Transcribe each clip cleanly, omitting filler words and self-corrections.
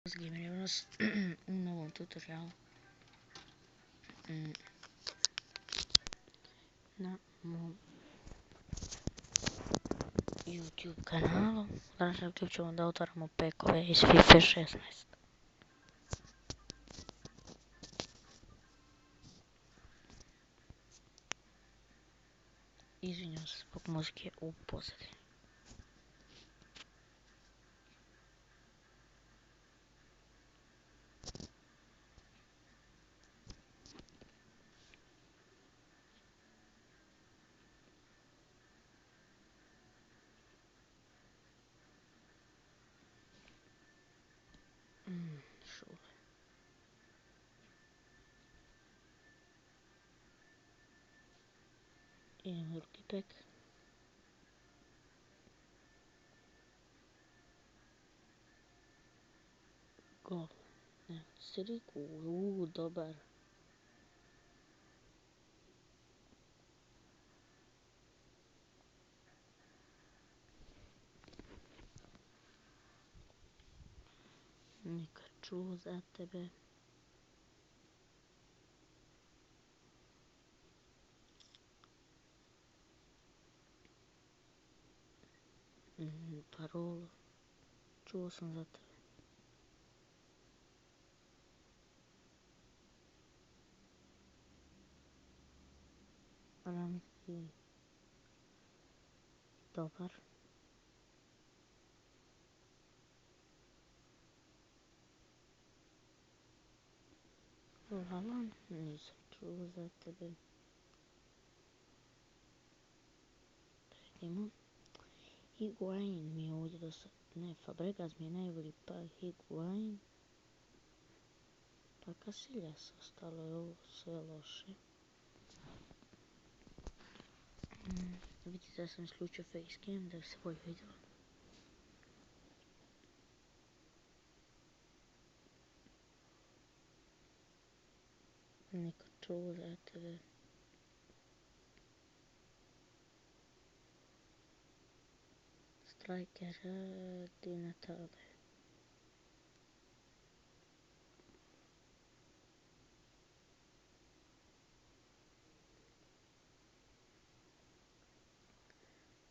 Gamers u novom tutorialu na mom YouTube kanalu. Danas na YouTube ćemo da otvaramo pekove iz FIFA 16. Izvinjam se zbog muzike u pozadini. Šule. Idemo drugi pek. Gol. Ne, Siriku, dobar. Nikad čuo za tebe. Parolu. Čuo sam za tebe. Ramzi. Dobar. Lalan, nisam čuo za tebe. Vidimo. Higuain mi je ovdje dosta, ne, Fabregas mi je najbolji, pa Higuain, pa Casillas, ostalo je ovo sve loše. Vidite da sam isključio facecam da bi se bolje vidjelo. Niko čuo za tebe. Striker Di Natale.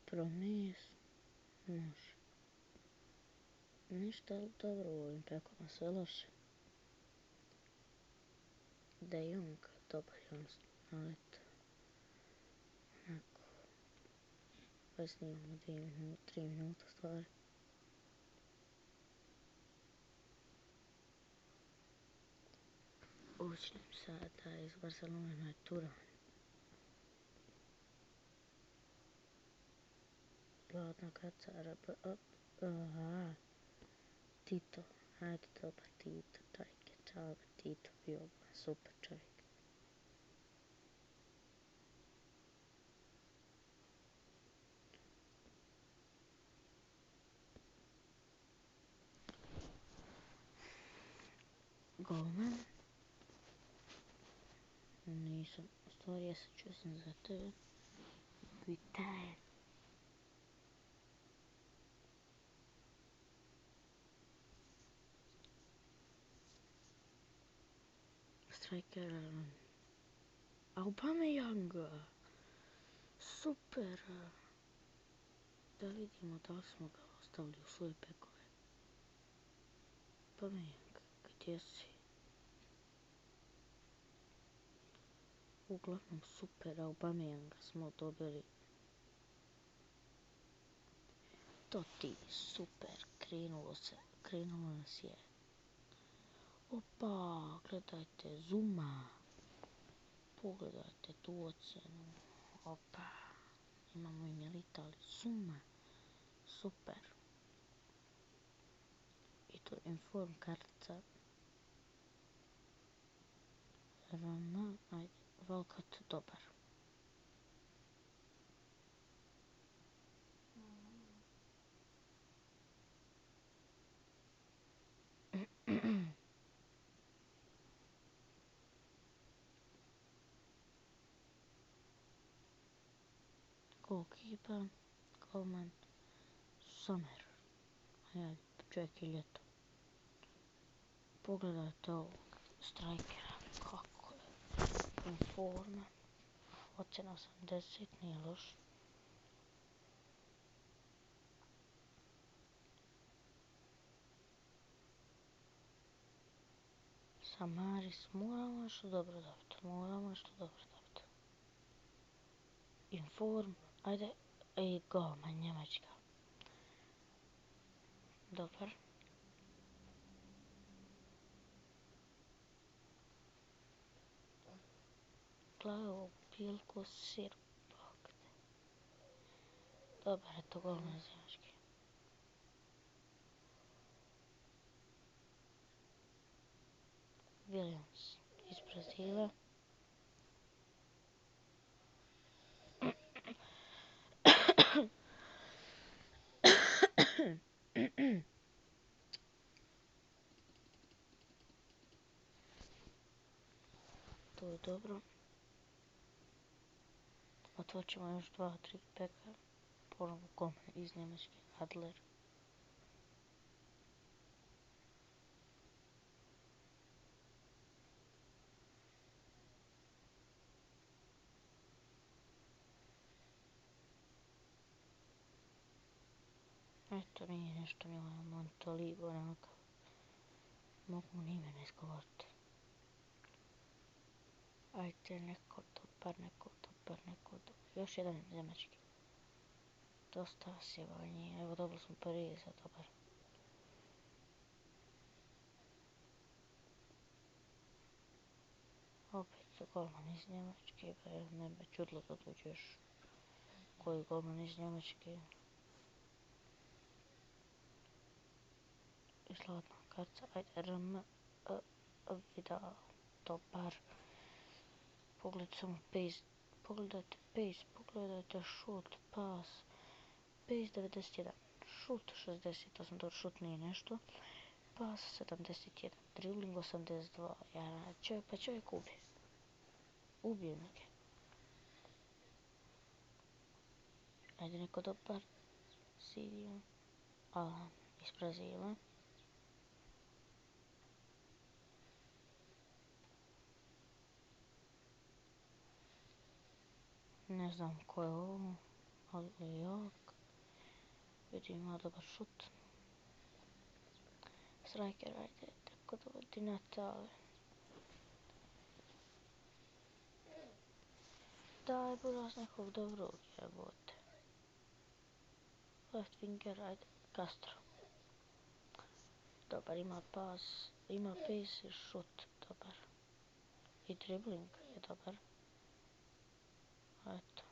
Promes, može. Ništa dobro u ovim pekama, sve loše. De Jong, dobar je on nalet. Onako. Pa snimamo 3 minuta stvari. Učnim sada iz Barcelone na Turan. Ladna kacara, Tito, ajde dobar Tito, čovjek je čao Tito, bio super čovjek. Golman. Nisam, u stvari ja se čuo sam za tebe. Vitaj. Striker. Aubameyang. Super. Da vidimo da li smo ga ostavili u svoje pekove. Aubameyang, gdje si? Uglavnom super, Aubameyanga smo dobili. Totti, super, krenulo nas je. Opa, gledajte, Zuma. Pogledajte tu ocjenu. Opa, imamo i Milita, ali Zuma. Super. I to inform kartica. Roma, ajde, Valkat, dobar. Golkipa, Golman, Sommer. Ajde, čovjek je ljeto. Pogledajte ovog strajkera, kako je informa. Ocjena 80, nije loš. Samaris, moramo nešto dobro dobiti. Inform, ajde, i golman Njemačka. Dobar. Gledaj ovu bijelku sirup. Dobar, eto golman iz Njemačke. Williams iz Brazila. To je dobro. Otvorit ćemo još 2-3 peka. Ponovo golman iz Njemačke, Adler. Eto, nije nešto ni ovaj Montolivo, nekakav. Mogu ni ime ne izgovoriti. Ajde, neko dobar. Još jedan njemački. Dosta sjebanje. Evo, dobili smo Pariza, dobar. Opet golman iz Njemačke, ne me čudilo da dođe još koji golman iz Njemačke. I zlatna karta, ajde, Vidal, dobar. Pogledajte pace, pogledajte šut, pas. Pace 91, šut 68, dobro, šut nije nešto. Pas 71, dribbling 82, čovjek ubije neke. Ajde, neko dobar. Sidio, Alan iz Brazila. Ne znam ko je ovo, ali je jak. Vidim, ima dobar šut. Striker, ajde, tako da vodi Natale. Daj, buraz nekog dobrog jebote. Left winger, ajde, Castro. Dobar, ima pas, ima pace i šut, dobar. I dribbling je dobar. Eto.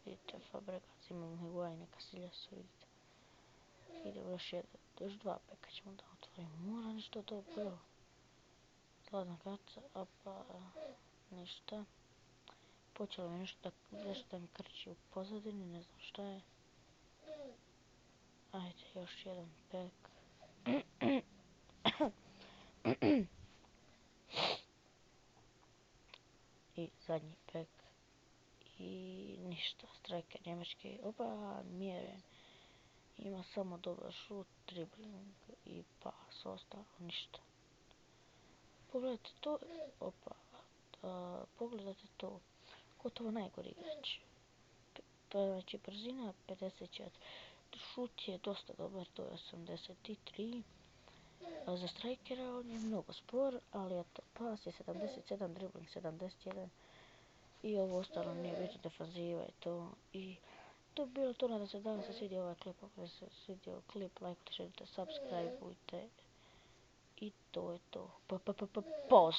Vidite, Fabregas, imamo Higuaina, Casillas, vidite. Idemo još 2 peka ćemo da otvorimo. Mora nešto dobro. Zlatna karta, opa, ništa. Počelo mi nešto da mi krči u pozadini, ne znam šta je. Ajde, još jedan pek. I zadnji pek. I ništa, striker njemački, opa, mjeren. Ima samo dobar šut, dribbling i pas, ostalo ništa. Pogledajte to, opa, pogledajte to, gotovo najgori igrač. Znači brzina 54, šut je dosta dobar, to je 83. Za strajkera on je mnogo spor, ali pas je 77, dribbling 71. I ovo ostalo nije bitno, defanziva je to. I to bi bilo to, nadam se da vam se svidio ovaj klip. Ako se svidio klip, lajkujte, šerite, subscribeujte. I to je to. Pos!